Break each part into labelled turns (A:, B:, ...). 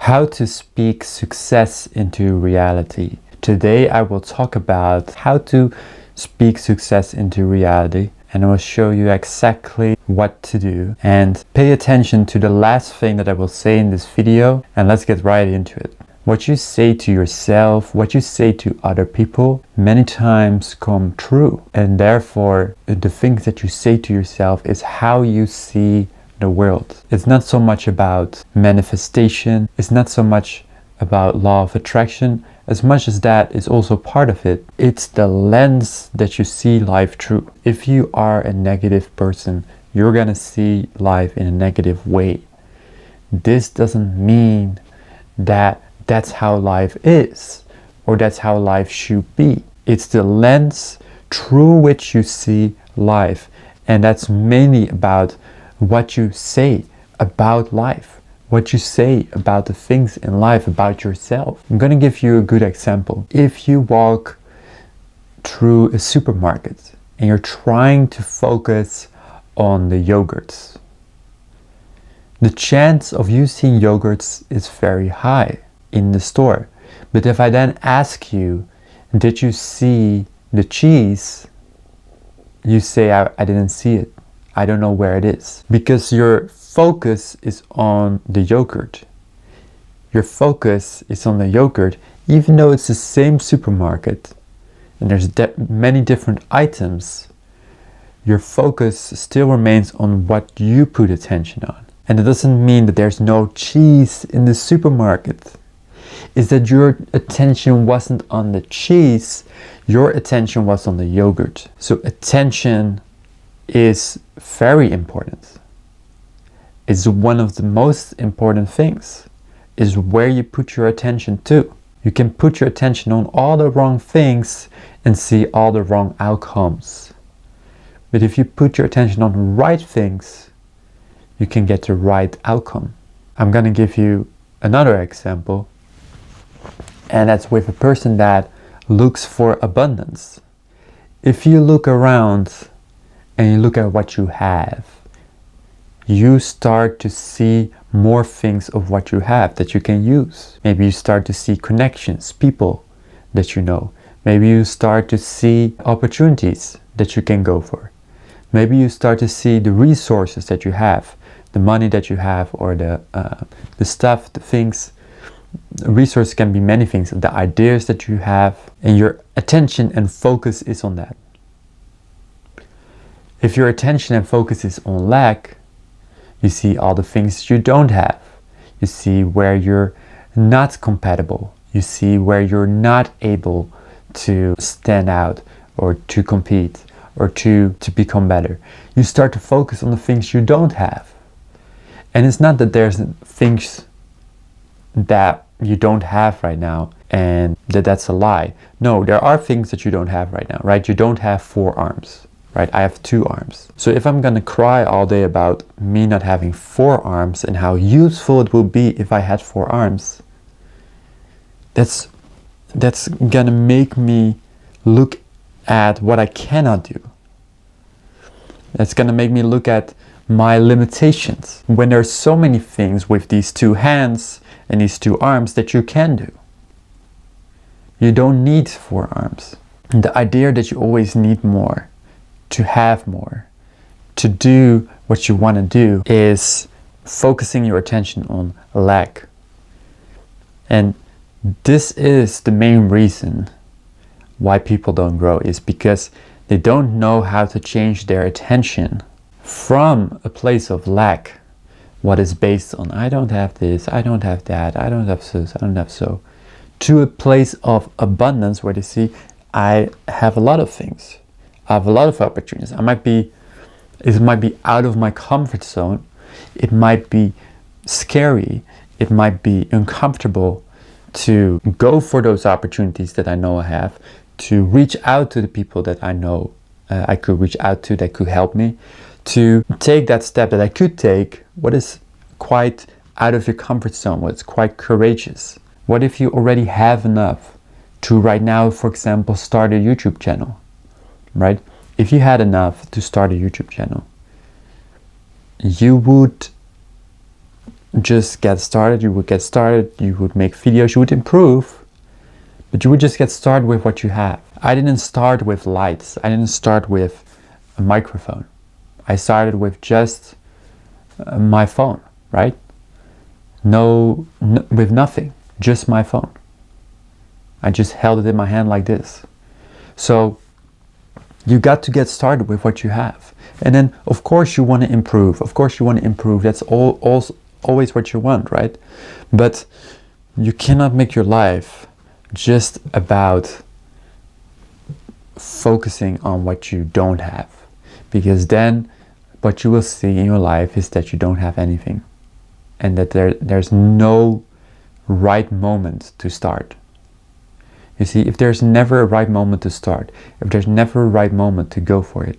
A: How to speak success into reality. Today I will talk about how to speak success into reality, and I will show you exactly what to do. And pay attention to the last thing that I will say in this video, and let's get right into it. What you say to yourself, what you say to other people, many times come true. And therefore, the things that you say to yourself is how you see the world. It's not so much about manifestation, it's not so much about law of attraction, as much as that is also part of it. It's the lens that you see life through. If you are a negative person, you're gonna see life in a negative way. This doesn't mean that that's how life is, or that's how life should be. It's the lens through which you see life, and that's mainly about what you say about life, what you say about the things in life, about yourself. I'm gonna give you a good example. If you walk through a supermarket and you're trying to focus on the yogurts, the chance of you seeing yogurts is very high in the store. But if I then ask you, did you see the cheese? You say, I didn't see it. I don't know where it is. Because your focus is on the yogurt. Your focus is on the yogurt, even though it's the same supermarket and there's many different items, your focus still remains on what you put attention on. And it doesn't mean that there's no cheese in the supermarket. Is that your attention wasn't on the cheese, your attention was on the yogurt. So attention is very important. It's one of the most important things, is where you put your attention to. You can put your attention on all the wrong things and see all the wrong outcomes. But if you put your attention on the right things, you can get the right outcome. I'm gonna give you another example, and that's with a person that looks for abundance. If you look around and you look at what you have, you start to see more things of what you have that you can use. Maybe you start to see connections, people that you know. Maybe you start to see opportunities that you can go for. Maybe you start to see the resources that you have, the money that you have, or the stuff, the things. Resource can be many things, the ideas that you have, and your attention and focus is on that. If your attention and focus is on lack, you see all the things you don't have. You see where you're not compatible. You see where you're not able to stand out, or to compete, or to become better. You start to focus on the things you don't have. And it's not that there's things that you don't have right now and that's a lie. No, there are things that you don't have right now, right? You don't have 4 arms, right? I have 2 arms. So if I'm gonna cry all day about me not having 4 arms and how useful it would be if I had 4 arms, that's gonna make me look at what I cannot do. That's gonna make me look at my limitations, when there's so many things with these 2 hands and these 2 arms that you can do. You don't need 4 arms. The idea that you always need more, to have more, to do what you want to do, is focusing your attention on lack. And this is the main reason why people don't grow, is because they don't know how to change their attention from a place of lack, what is based on I don't have this, I don't have that, I don't have this, I don't have so, to a place of abundance where they see I have a lot of things, I have a lot of opportunities. It might be out of my comfort zone, it might be scary, it might be uncomfortable to go for those opportunities that I know I have, to reach out to the people that I know I could reach out to that could help me, to take that step that I could take, what is quite out of your comfort zone, what's quite courageous. What if you already have enough to right now, for example, start a YouTube channel, right? If you had enough to start a YouTube channel, you would just get started. You would get started, you would make videos, you would improve, but you would just get started with what you have. I didn't start with lights. I didn't start with a microphone. I started with just my phone, right? With nothing, just my phone. I just held it in my hand like this. So you got to get started with what you have. And then, of course, you want to improve. Of course, you want to improve. That's always what you want, right? But you cannot make your life just about focusing on what you don't have. Because then what you will see in your life is that you don't have anything. And that there's no right moment to start. You see, if there's never a right moment to start, if there's never a right moment to go for it,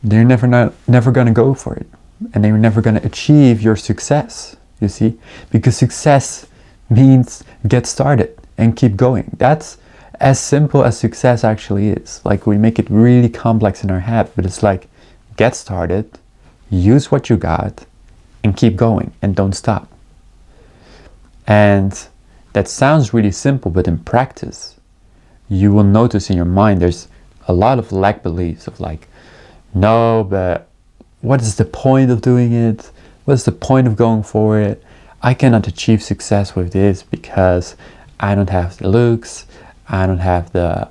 A: then you're never going to go for it. And then you're never going to achieve your success, you see? Because success means get started and keep going. That's as simple as success actually is. Like, we make it really complex in our head, but it's like, get started, use what you got, and keep going, and don't stop. And that sounds really simple, but in practice, you will notice in your mind there's a lot of lack beliefs of like, no, but what is the point of doing it? What's the point of going for it? I cannot achieve success with this because I don't have the looks, I don't have the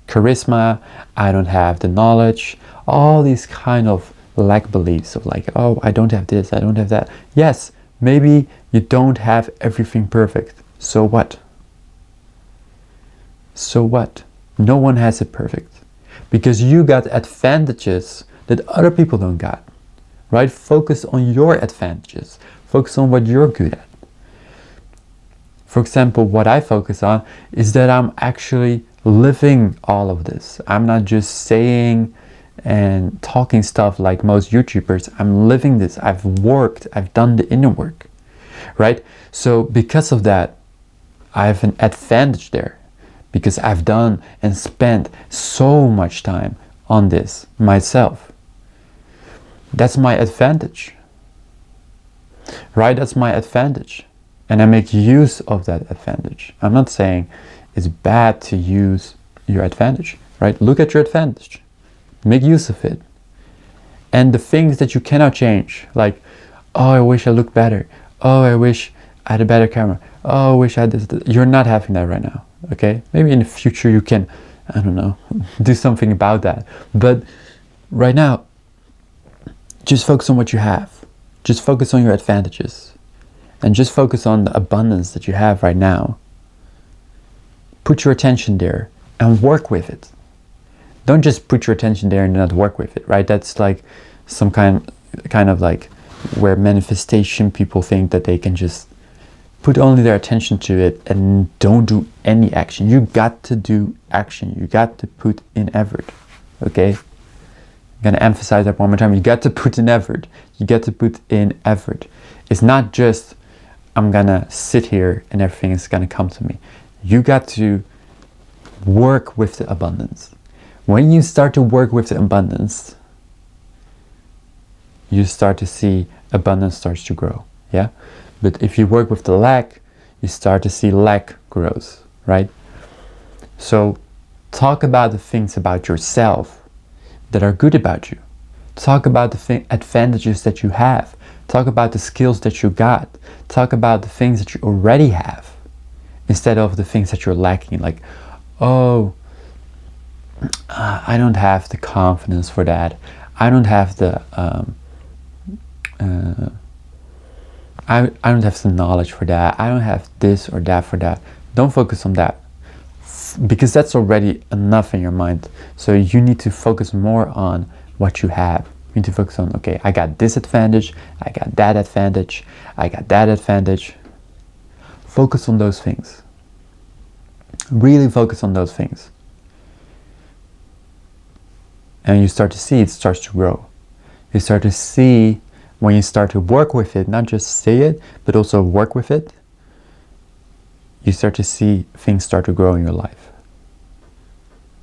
A: charisma, I don't have the knowledge. All these kind of lack beliefs of like, oh, I don't have this, I don't have that. Yes, maybe you don't have everything perfect. So what? So what? No one has it perfect. Because you got advantages that other people don't got. Right? Focus on your advantages. Focus on what you're good at. For example, what I focus on is that I'm actually living all of this. I'm not just saying and talking stuff like most YouTubers. I'm living this. I've worked. I've done the inner work. Right? So because of that, I have an advantage there. Because I've done and spent so much time on this myself. That's my advantage. Right? That's my advantage. And I make use of that advantage. I'm not saying it's bad to use your advantage. Right? Look at your advantage. Make use of it. And the things that you cannot change, like, oh, I wish I looked better. Oh, I wish I had a better camera. Oh, I wish I had this. You're not having that right now. Okay? Maybe in the future you can, I don't know, do something about that. But right now, just focus on what you have. Just focus on your advantages. And just focus on the abundance that you have right now. Put your attention there and work with it. Don't just put your attention there and not work with it, right? That's like some kind of like where manifestation people think that they can just put only their attention to it and don't do any action. You got to do action. You got to put in effort. Okay? I'm going to emphasize that one more time. You got to put in effort. You got to put in effort. It's not just, I'm going to sit here and everything is going to come to me. You got to work with the abundance. When you start to work with the abundance, you start to see abundance starts to grow. Yeah? But if you work with the lack, you start to see lack grows, right? So talk about the things about yourself that are good about you. Talk about the advantages that you have. Talk about the skills that you got. Talk about the things that you already have instead of the things that you're lacking. Like, oh, I don't have the confidence for that. I don't have the I don't have the knowledge for that. I don't have this or that for that. Don't focus on that. Because that's already enough in your mind. So you need to focus more on what you have. You need to focus on, okay, I got this advantage, I got that advantage, I got that advantage. Focus on those things. Really focus on those things. And you start to see it starts to grow. You start to see when you start to work with it, not just say it, but also work with it, you start to see things start to grow in your life.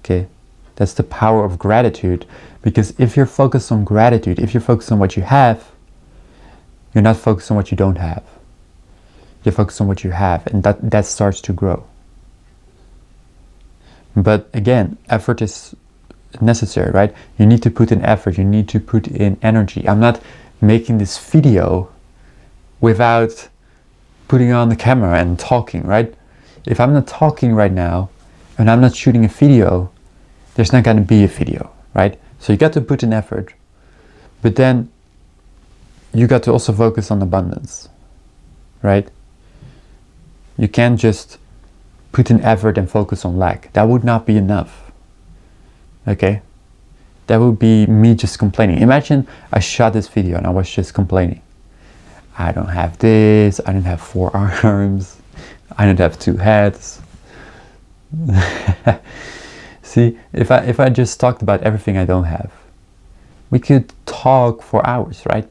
A: Okay? That's the power of gratitude. Because if you're focused on gratitude, if you're focused on what you have, You're not focused on what you don't have. You're focused on what you have, and that starts to grow. But again, effort is necessary, right? You need to put in effort, you need to put in energy. I'm not making this video without putting on the camera and talking, right? If I'm not talking right now and I'm not shooting a video, there's not going to be a video, right? So you got to put in effort, but then you got to also focus on abundance, right? You can't just put in effort and focus on lack. That would not be enough, okay? That would be me just complaining. Imagine I shot this video and I was just complaining. I don't have this, I don't have 4 arms, I don't have 2 heads. See, if I just talked about everything I don't have, we could talk for hours, right?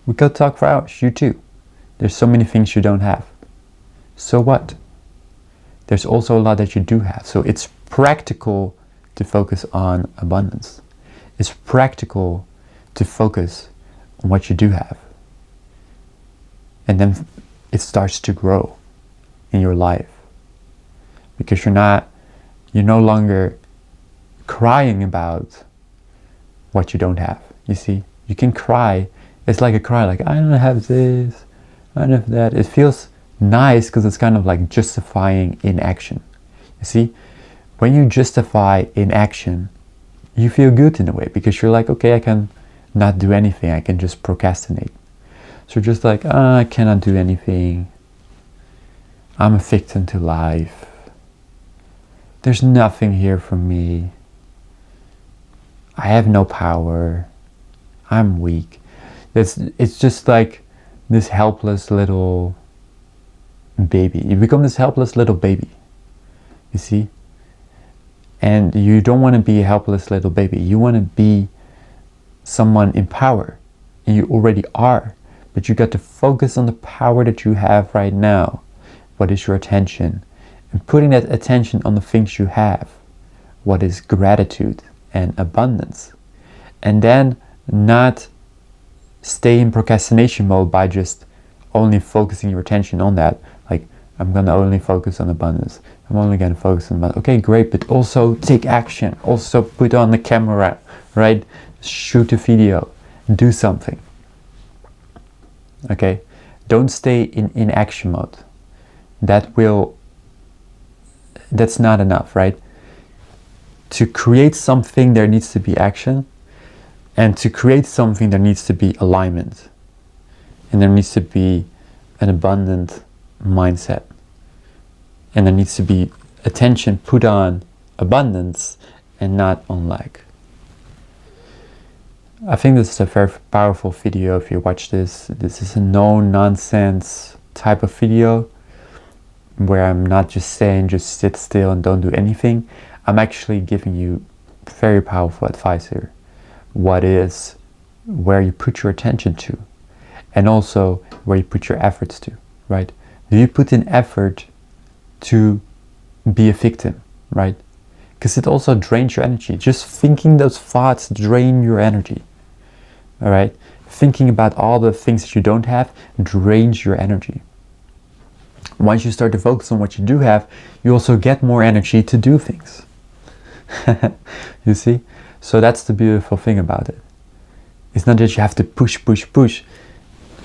A: We could talk for hours, you too. There's so many things you don't have. So what? There's also a lot that you do have. So it's practical to focus on abundance. It's practical to focus on what you do have. And then it starts to grow in your life. Because you're no longer crying about what you don't have. You see, you can cry. It's like a cry, like, I don't have this, I don't have that. It feels nice because it's kind of like justifying inaction. You see, when you justify inaction, you feel good in a way, because you're like, okay, I can not do anything, I can just procrastinate. So just like, I cannot do anything, I'm a victim to life, there's nothing here for me, I have no power, I'm weak. It's just like this helpless little baby. You become this helpless little baby, you see? And you don't want to be a helpless little baby. You want to be someone in power. And you already are. But you got to focus on the power that you have right now. What is your attention? And putting that attention on the things you have. What is gratitude and abundance? And then not stay in procrastination mode by just only focusing your attention on that. Like, I'm going to only focus on abundance. I'm only going to focus on abundance. Okay, great, but also take action. Also put on the camera, right? Shoot a video. Do something. Okay? Don't stay in action mode. That's not enough, right? To create something, there needs to be action. And to create something, there needs to be alignment. And there needs to be an abundant mindset. And there needs to be attention put on abundance and not on lack. I think this is a very powerful video. If you watch this, this is a no-nonsense type of video where I'm not just saying just sit still and don't do anything. I'm actually giving you very powerful advice here. What is where you put your attention to, and also where you put your efforts to, right? Do you put in effort to be a victim, right? Because it also drains your energy. Just thinking those thoughts drain your energy, all right? Thinking about all the things that you don't have drains your energy. Once you start to focus on what you do have, you also get more energy to do things. You see? So that's the beautiful thing about it. It's not that you have to push.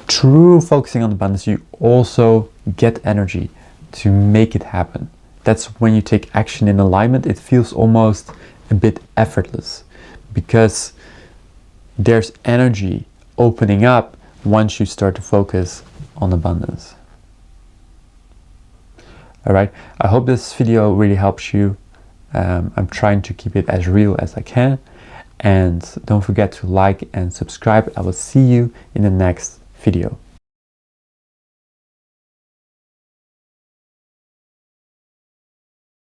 A: True focusing on abundance, you also get energy to make it happen. That's when you take action in alignment. It feels almost a bit effortless because there's energy opening up once you start to focus on abundance. All right, I hope this video really helps you. I'm trying to keep it as real as I can. And don't forget to like and subscribe. I will see you in the next video.